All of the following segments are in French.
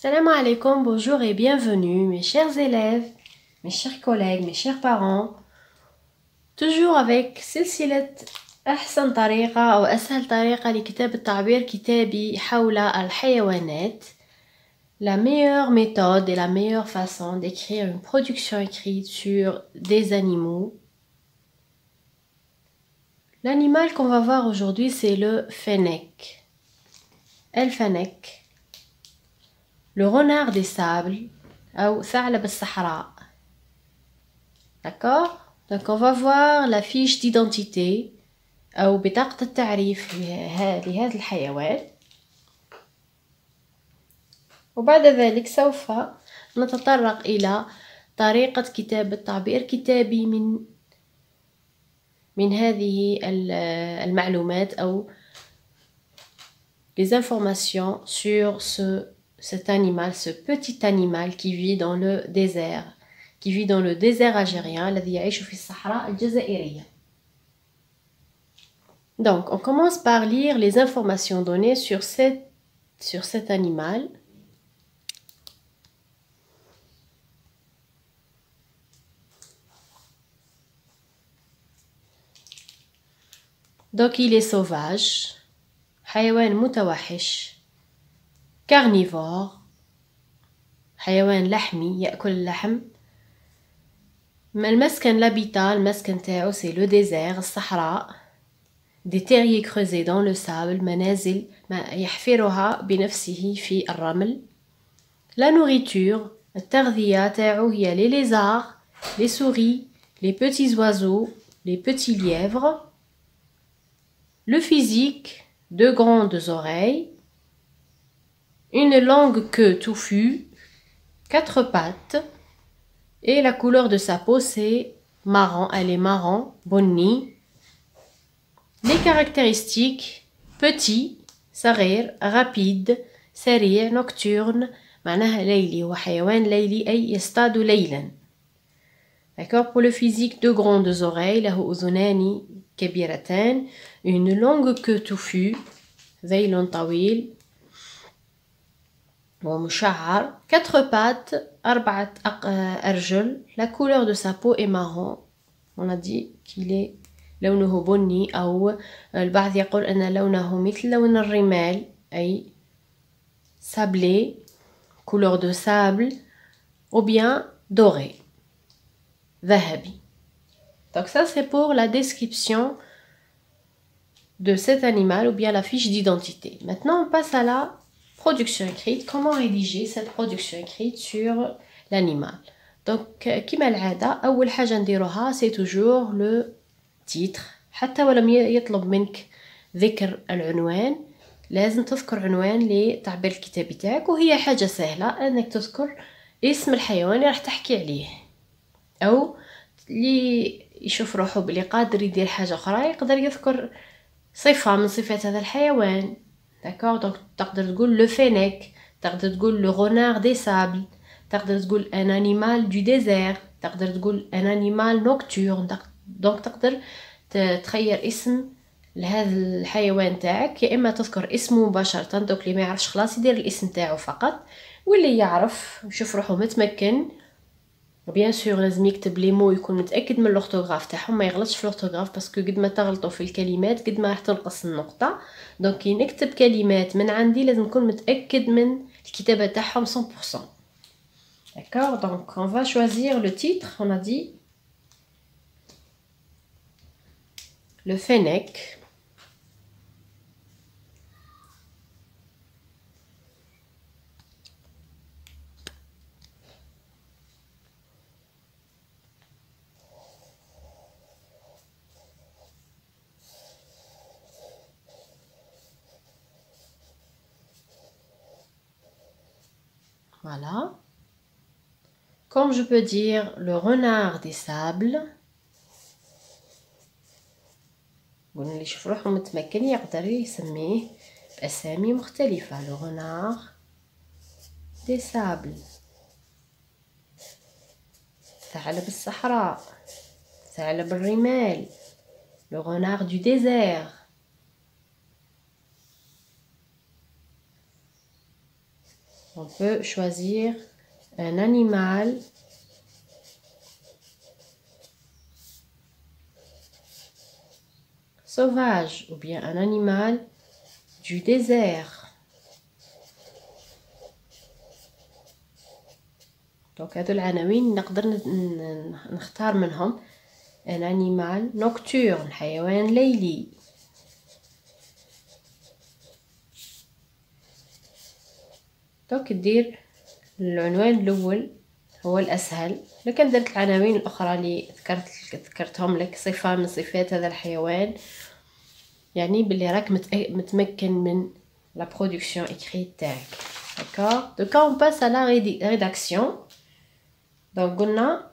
Salam alaikum, bonjour et bienvenue mes chers élèves, mes chers collègues, mes chers parents. Toujours avec سلسلة أحسن طريقة أو أسهل طريقة لكتابة تعبير كتابي حول الحيوانات. La meilleure méthode et la meilleure façon d'écrire une production écrite sur des animaux. L'animal qu'on va voir aujourd'hui, c'est le fennec. El fennec. Le renard des sables, ou ثعلب الصحراء. D'accord? Donc on va voir la fiche d'identité أو بطاقة التعريف لهذا الحيوان. وبعد ذلك سوف نتطرق إلى طريقة كتابة تعبير كتابي من هذه المعلومات أو les informations sur cet animal, ce petit animal qui vit dans le désert, qui vit dans le désert algérien, الذي يعيش في الصحراء الجزائرية. Donc, on commence par lire les informations données sur cet animal. Donc, il est sauvage, حيوان متوحش, carnivore, حيوان لحمي يأكل اللحم. المسكن l'habitat, المسكن تاعو c'est le désert, الصحراء. Des terriers creusés dans le sable, منازل يحفرها بنفسه في الرمل. La nourriture, التغذية تاعو هي les lézards, les souris, les petits oiseaux, les petits lièvres. Le physique, deux grandes oreilles, une longue queue touffue, quatre pattes, et la couleur de sa peau c'est marron, elle est marron, bonni. Les caractéristiques, petit, صغير, rapide, سريع, nocturne, معناها ليلي, هو حيوان ليلي أي يصطاد ليلا. D'accord? Pour le physique, deux grandes oreilles, له أذنان كبيرتان, une longue queue touffue, ذيل طويل ومشعر, quatre pattes, أربعة أرجل. La couleur de sa peau est marron. On a dit qu'il est لونه بني أو البعض يقول أن لونه مثل لون الرمال أي sablé, couleur de sable, ou bien doré, ذهبي. Donc ça c'est pour la description de cet animal ou bien la fiche d'identité. Maintenant on passe à la production écrite. Comment rédiger cette production écrite sur l'animal? Donc كما العادة أول حاجة نديروها c'est toujours le titre. حتى ولم يطلب منك ذكر العنوان لازم تذكر عنوان للتعبير الكتابي تاعك، وهي حاجة سهلة انك تذكر اسم الحيوان اللي راح تحكي عليه، او اللي يشوف روحه بلي قادر يدير حاجة اخرى يقدر يذكر صفة من صفات هذا الحيوان. داكور؟ دونك تقدر تقول لو فينيك، تقدر تقول لو غونار دي سابل، تقدر تقول ان انيمال دو ديزير، تقدر تقول ان انيمال نوكتورن. دونك تقدر تخير اسم لهذا الحيوان تاعك، يا اما تذكر اسمه مباشره، دوك اللي ما يعرفش خلاص يدير الاسم تاعو فقط، واللي يعرف يشوف روحو متمكن بيان سور لازم يكتب لي مو يكون متاكد من الاورتوغراف تاعهم، ما يغلطش في الاورتوغراف باسكو قد ما تغلطوا في الكلمات قد ما راح تنقص النقطه. دونك كي نكتب كلمات من عندي لازم نكون متاكد من الكتابه تاعهم 100%. D'accord? Donc on va choisir le titre. On a dit le fennec. Voilà. Comme je peux dire le renard des sables. واللي يشوف روحو متمكن يقدر يسميه بأسامي مختلفة. le renard des sables، ثعلب الصحراء، ثعلب الرمال، le renard du désert. On peut choisir un animal sauvage ou bien un animal du désert. Donc هادو العناوين نقدر نختار منهم un animal nocturne حيوان ليلي. دونك دير العنوان الاول هو الاسهل، لكن درت العناوين الاخرى اللي ذكرتهم لك صفه من صفات هذا الحيوان، يعني باللي راك متمكن من لا برودكسيون écrite تاعك. داكور دوكا اون باس على ريداكسيون. دونك قلنا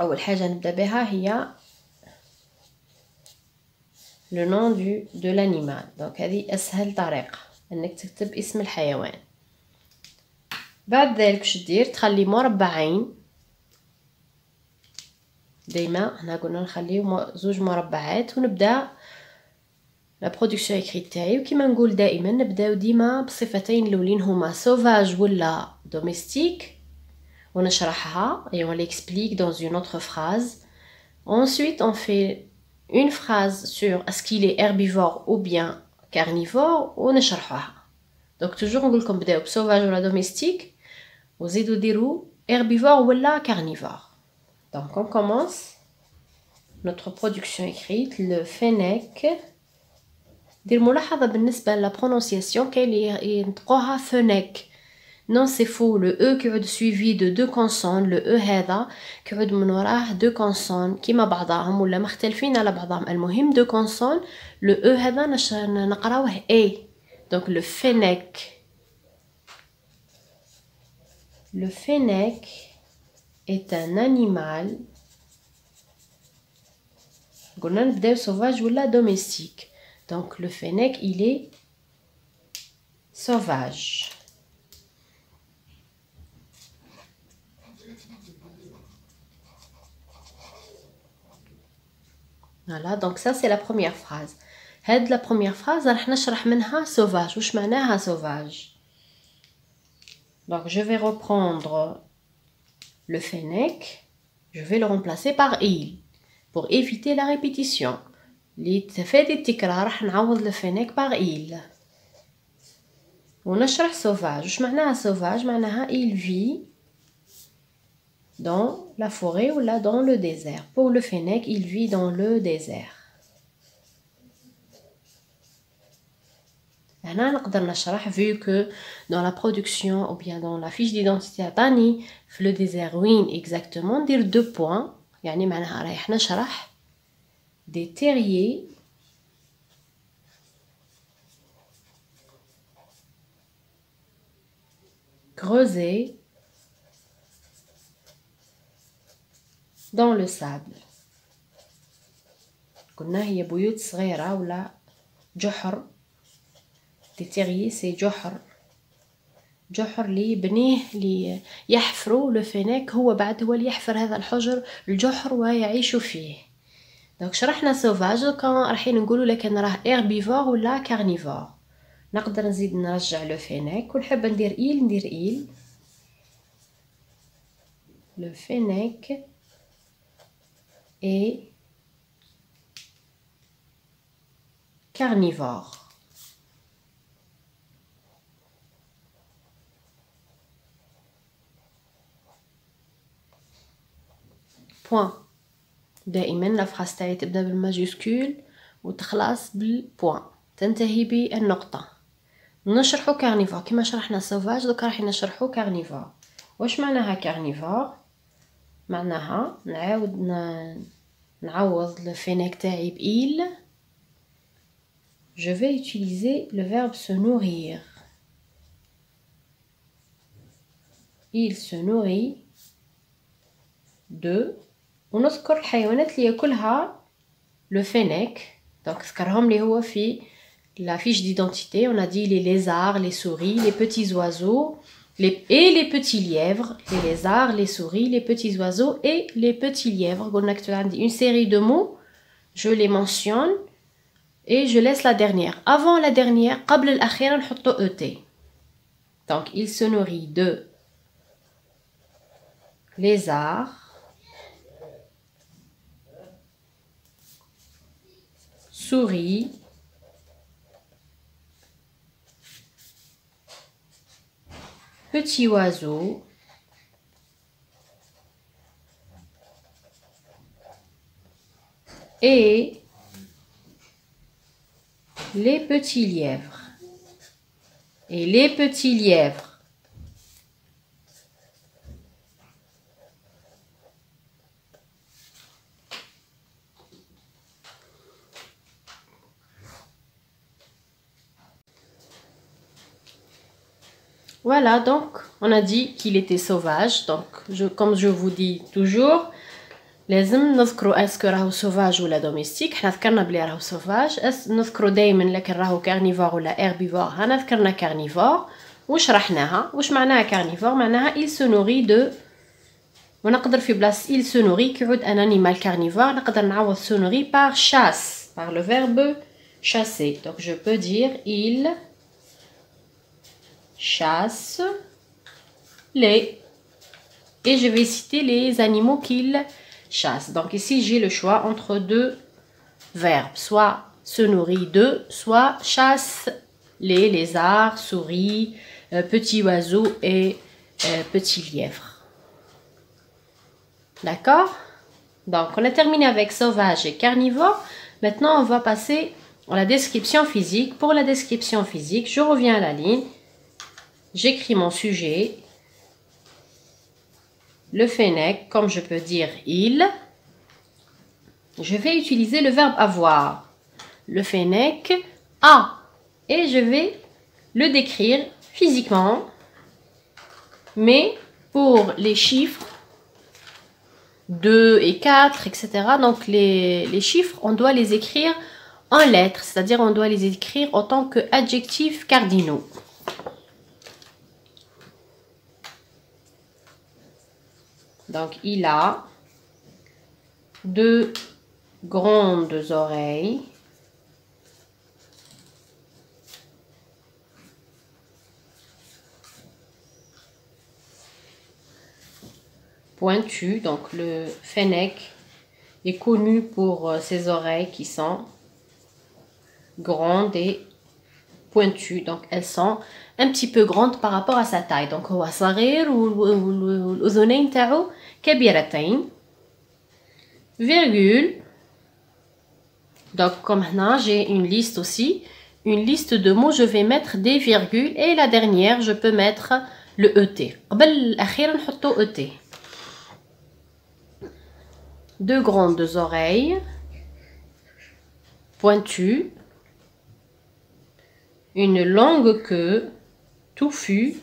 اول حاجه نبدا بها هي لو نون دو لانيمال. دونك هذه اسهل طريقه انك تكتب اسم الحيوان. بعد ذلك واش دير؟ تخلي مربعين، ديما هنا قلنا نخليو زوج مربعات ونبدا لا برودكسيون écrite تاعي. وكما نقول دائما نبداو ديما بصفتين الاولين هما sauvage ولا domestique ونشرحها et on l'explique dans une autre phrase. Ensuite on fait une phrase sur est-ce qu'il est herbivore ou bien carnivore ونشرحوها. donc toujours نقول لكم بداو بsauvage ولا domestique وزيدوا ديروا herbivore ولا carnivore. donc on commence notre production écrite. le fennec. دير ملاحظه بالنسبه لا prononciation كاين اللي ينطقوها fennec. non c'est faux. le e كيعود suivi de deux consonnes. le e هذا كيعود من وراه deux consonnes كيما بعضهم ولا مختلفين على بعضهم. المهم deux consonnes. le e هذا نقراوه a. donc le fennec. le fennec est un animal. قلنا نبداو sauvage ولا domestique. donc le fennec il est sauvage. voilà donc ça c'est la première phrase. هاد la première phrase راح نشرح منها sauvage. واش معناها sauvage؟ donc je vais reprendre le fennec, je vais le remplacer par il pour éviter la répétition. لتفادي التكرار راح نعوض le fennec par il ونشرح sauvage. واش معناها sauvage؟ معناها il vit dans la forêt ou là dans le désert. pour le fennec il vit dans le désert. هنا نقدر نشرح vu que dans la production ou bien dans la fiche d'identité عطاني في le désert وين exactement ندير 2 points. يعني معناها رايح نشرح des terriers creusés dans le sable. قلنا هي بيوت صغيرة ولا جحر. des terriers c'est جحر اللي بنيه اللي يحفروا le fennec. هو بعد هو اللي يحفر هذا الجحر ويعيش فيه. دونك شرحنا sauvage. كان رايحين نقولوا لكن راه herbivore ولا carnivore. نقدر نزيد نرجع le fennec ونحب ندير il. le fennec est carnivore. point. دائما لا فراس تاعي تبدا بالماجيسكول وتخلص بالبوان تنتهي بالنقطه. نشرحوا كارنيفور كما شرحنا سوفاج. دوك راح نشرحوا كارنيفور. واش معناها كارنيفور؟ معناها نعوض الفينيك تاعي بإيل. je vais utiliser le verbe se nourrir. il se nourrit de. ونذكر الحيوانات اللي ياكلها لو فينيك. دونك ذكرهم لي هو في la fiche d'identité. on a dit les lézards, les souris, les petits oiseaux et les petits lièvres. les lézards, les souris, les petits oiseaux et les petits lièvres. قلنا كتب عندي une série de mots, je les mentionne et je laisse la dernière. avant la dernière قبل الأخيرة نحطو ET. Donc, il se nourrit de lézards, souris, petits oiseaux, et les petits lièvres. Et les petits lièvres. Voilà, donc on a dit qu'il était sauvage. Donc, comme je vous dis toujours, لازم نذكروا اسكو راهو sauvage ولا domestique. حنا ذكرنا بلي راهو sauvage. نذكروا دائما لكن راهو carnivore ولا herbivore. هنا ذكرنا carnivore وشرحناها. واش معناها carnivore؟ معناها il se nourrit de. ونقدر في بلاص il se nourrit كيعود un animal carnivore نقدر نعوض se nourrit par chasse, par le verbe chasser. Donc je peux dire il chasse les, et je vais citer les animaux qu'il chasse. Donc ici j'ai le choix entre deux verbes, soit se nourrit de, soit chasse les lézards, souris, petits oiseaux et petits lièvres. D'accord? Donc on a terminé avec sauvage et carnivore. Maintenant on va passer à la description physique. Pour la description physique, je reviens à la ligne. J'écris mon sujet, le fennec, comme je peux dire il. Je vais utiliser le verbe avoir. Le fennec a. Et je vais le décrire physiquement. Mais pour les chiffres 2 et 4, etc. Donc les chiffres, on doit les écrire en lettres. C'est-à-dire on doit les écrire en tant qu'adjectifs cardinaux. Donc, il a deux grandes oreilles. Pointues. Donc, le fennec est connu pour ses oreilles qui sont grandes et pointues. Donc, elles sont un petit peu grandes par rapport à sa taille. Donc, هو صغير والأذنين تاعو كبيرتين. Virgule. Donc, comme maintenant, j'ai une liste aussi. Une liste de mots, je vais mettre des virgules. Et la dernière, je peux mettre le ET. قبل الأخير نحطو ET. Deux grandes oreilles. Pointues. Une longue queue touffue.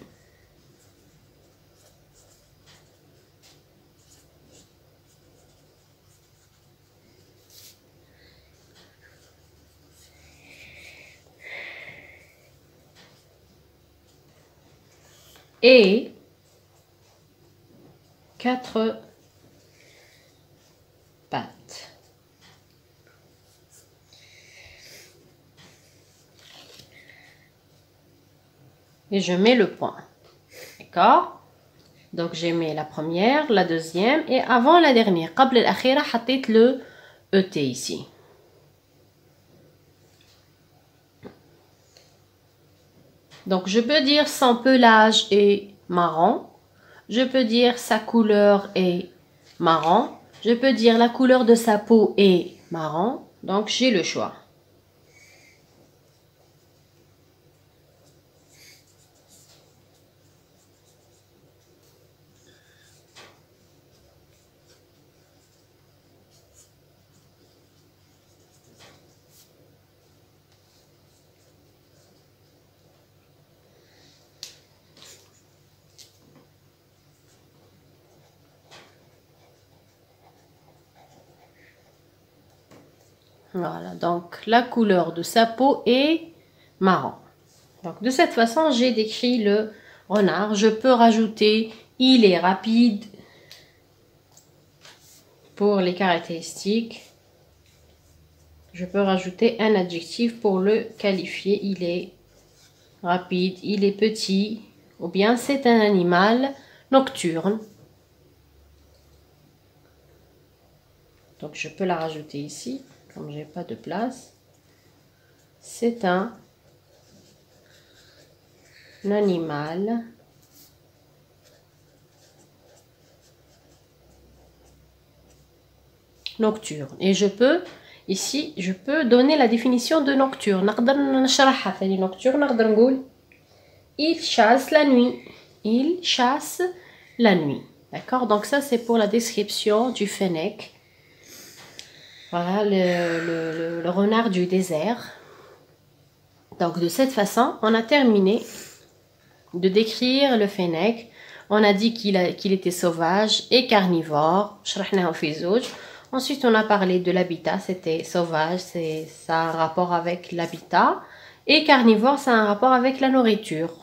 Et 4 pattes. Et je mets le point. D'accord? Donc j'ai mis la première, la deuxième et avant la dernière. قبل الأخيرة حطيت le ET ici. Donc je peux dire son pelage est marron. Je peux dire sa couleur est marron. Je peux dire la couleur de sa peau est marron. Donc j'ai le choix. Voilà, donc la couleur de sa peau est marron. Donc de cette façon, j'ai décrit le renard. Je peux rajouter il est rapide pour les caractéristiques. Je peux rajouter un adjectif pour le qualifier. Il est rapide, il est petit ou bien c'est un animal nocturne. Donc je peux la rajouter ici, comme j'ai pas de place. C'est un animal nocturne. Et je peux, ici, je peux donner la définition de nocturne. Nocturne, il chasse la nuit. Il chasse la nuit. D'accord? Donc ça, c'est pour la description du fennec. Voilà, le renard du désert. Donc de cette façon, on a terminé de décrire le fennec. On a dit qu'il était sauvage et carnivore. Ensuite, on a parlé de l'habitat. C'était sauvage, ça a un rapport avec l'habitat. Et carnivore, ça a un rapport avec la nourriture.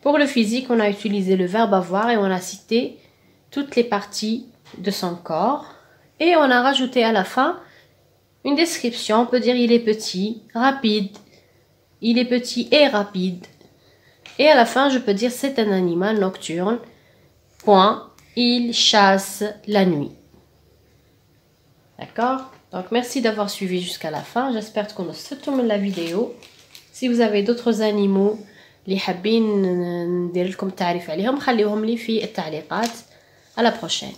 Pour le physique, on a utilisé le verbe avoir et on a cité toutes les parties de son corps. Et on a rajouté à la fin une description. On peut dire il est petit, rapide. Il est petit et rapide. Et à la fin, je peux dire c'est un animal nocturne. Point. Il chasse la nuit. D'accord? Donc, merci d'avoir suivi jusqu'à la fin. J'espère que vous avez aimé la vidéo. Si vous avez d'autres animaux اللي حابين ندير لكم تعريف عليهم خليهم لي في التعليقات. À la prochaine.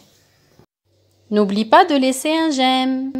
N'oublie pas de laisser un j'aime.